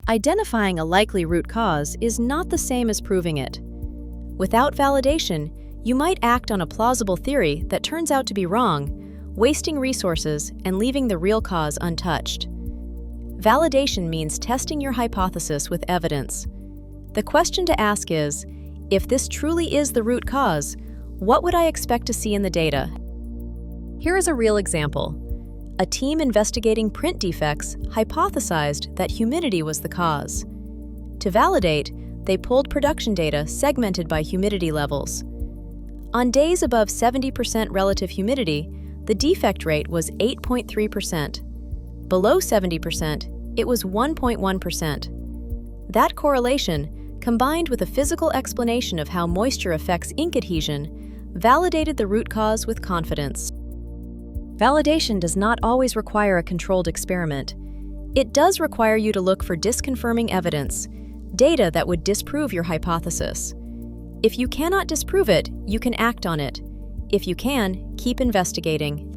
Identifying a likely root cause is not the same as proving it. Without validation, you might act on a plausible theory that turns out to be wrong, wasting resources and leaving the real cause untouched. Validation means testing your hypothesis with evidence. The question to ask is, if this truly is the root cause, what would I expect to see in the data? Here is a real example. A team investigating print defects hypothesized that humidity was the cause. To validate, they pulled production data segmented by humidity levels. On days above 70% relative humidity, the defect rate was 8.3%. Below 70%, it was 1.1%. That correlation, combined with a physical explanation of how moisture affects ink adhesion, validated the root cause with confidence. Validation does not always require a controlled experiment. It does require you to look for disconfirming evidence, data that would disprove your hypothesis. If you cannot disprove it, you can act on it. If you can, keep investigating.